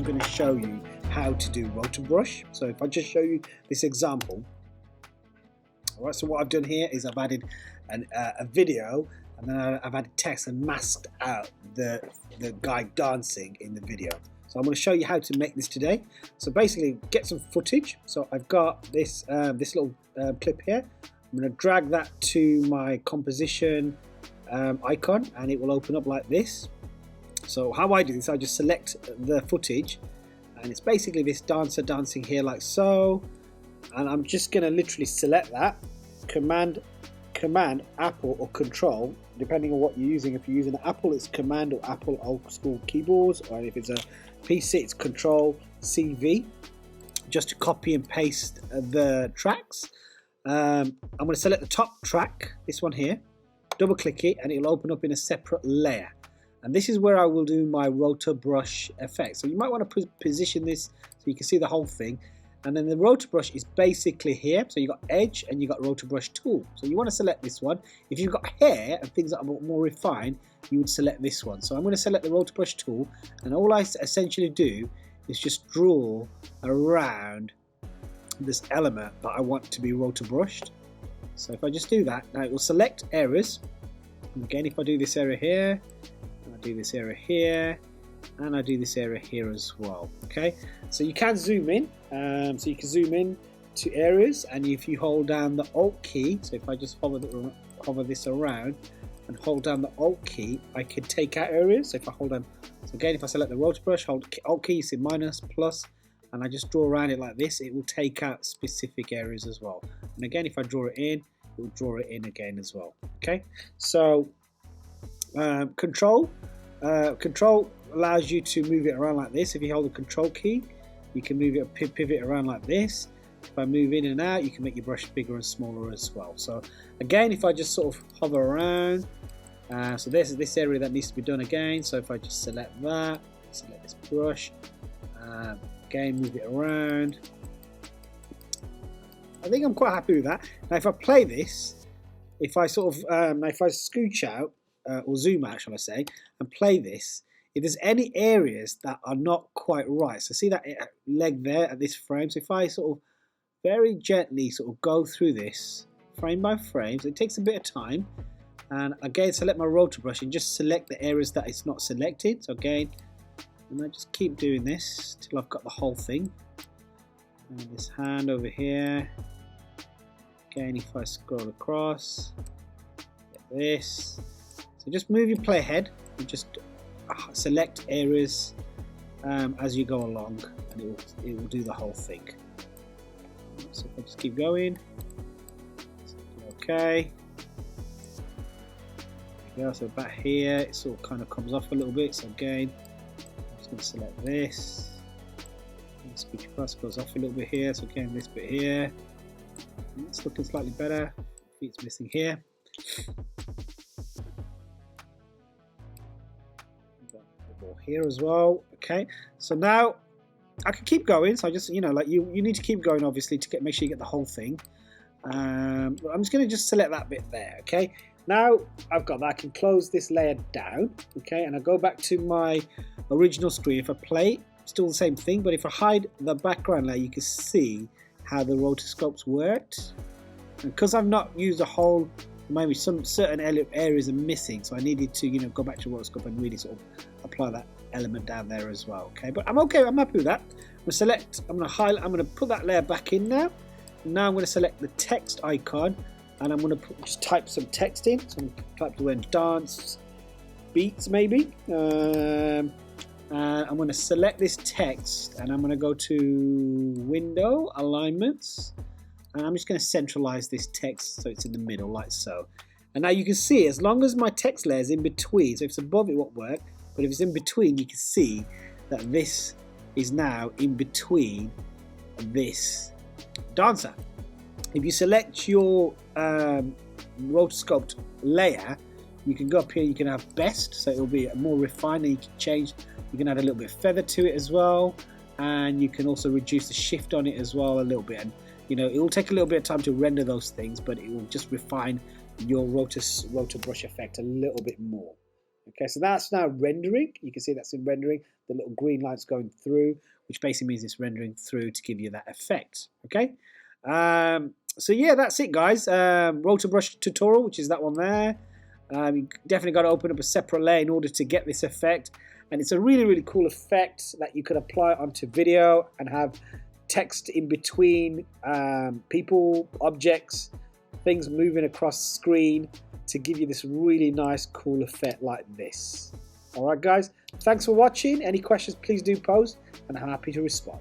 going to show you how to do Roto Brush. So if I just show you this example. Alright, so what I've done here is I've added a video, and then I've added text and masked out the guy dancing in the video. So I'm going to show you how to make this today. So basically, get some footage. So I've got this little clip here. I'm going to drag that to my composition icon, and it will open up like this. So how I do this, I just select the footage, and it's basically this dancer dancing here like so. And I'm just going to literally select that, command Apple or Control, depending on what you're using. If you're using an Apple, it's Command or Apple old school keyboards, or if it's a PC, it's Control CV, just to copy and paste the tracks. I'm going to select the top track, this one here, double click it, and it'll open up in a separate layer. And this is where I will do my Roto Brush effect. So you might want to position this so you can see the whole thing. And then the Roto Brush is basically here. So you've got Edge and you've got Roto Brush Tool. So you want to select this one. If you've got hair and things that are more refined, you would select this one. So I'm going to select the Roto Brush Tool. And all I essentially do is just draw around this element that I want to be Roto Brushed. So if I just do that, now it will select areas. And again, if I do this area here, I do this area here, and I do this area here as well. Okay, so you can zoom in. So you can zoom in to areas, and if you hold down the Alt key, so if I just hover this around and hold down the Alt key, I can take out areas. So if I hold down, so again, if I select the Roto Brush, hold Alt key, you see minus, plus, and I just draw around it like this, it will take out specific areas as well. And again, if I draw it in, it will draw it in again as well. Okay, so Control allows you to move it around like this. If you hold the Control key, you can move it, pivot around like this. If I move in and out, you can make your brush bigger and smaller as well. So again, if I just sort of hover around, so this is this area that needs to be done again. So if I just select that, select this brush, again move it around. I think I'm quite happy with that. Now if I play this, if I sort of if I scooch out or zoom out, shall I say, and play this, if there's any areas that are not quite right, so see that leg there at this frame, so if I sort of very gently sort of go through this frame by frame, so it takes a bit of time, and again select my Roto Brush and just select the areas that it's not selected. So again, and I just keep doing this till I've got the whole thing. And this hand over here, again if I scroll across, get this, so just move your playhead and just select areas as you go along, and it will do the whole thing. So if I just keep going, okay, there we go. So back here, it sort of kind of comes off a little bit. So again, I'm just going to select this. Scooch across, goes off a little bit here. So again, this bit here, it's looking slightly better. Feet's missing here. Here as well. Okay, so now I can keep going. So I just, you know, like you need to keep going obviously to make sure you get the whole thing. I'm just going to just select that bit there. Okay, now I've got that, I can close this layer down. Okay, and I go back to my original screen. If I play, still the same thing, but if I hide the background layer, you can see how the rotoscopes worked. And because I've not used a whole, maybe some certain areas are missing, so I needed to, you know, go back to rotoscope and really sort of apply that element down there as well. Okay, but I'm okay, I'm happy with that. I'm going to highlight, I'm going to put that layer back in now. Now I'm going to select the text icon, and I'm going to just type some text in. So I'm going to type the word dance beats maybe. And I'm going to select this text, and I'm going to go to window alignments, and I'm just going to centralize this text so it's in the middle like so. And now you can see, as long as my text layer is in between, so if it's above it won't work, but if it's in between, you can see that this is now in between this dancer. If you select your rotoscoped layer, you can go up here, you can have best, so it will be more refined, and you can change, you can add a little bit of feather to it as well, and you can also reduce the shift on it as well a little bit. And you know, it will take a little bit of time to render those things, but it will just refine your Roto Brush effect a little bit more. Okay, so that's now rendering. You can see that's in rendering. The little green light's going through, which basically means it's rendering through to give you that effect. Okay, so yeah, that's it, guys. Roto Brush tutorial, which is that one there. You definitely got to open up a separate layer in order to get this effect, and it's a really, really cool effect that you could apply onto video and have text in between people, objects, things moving across the screen to give you this really nice, cool effect like this. All right, guys, thanks for watching. Any questions, please do post, and I'm happy to respond.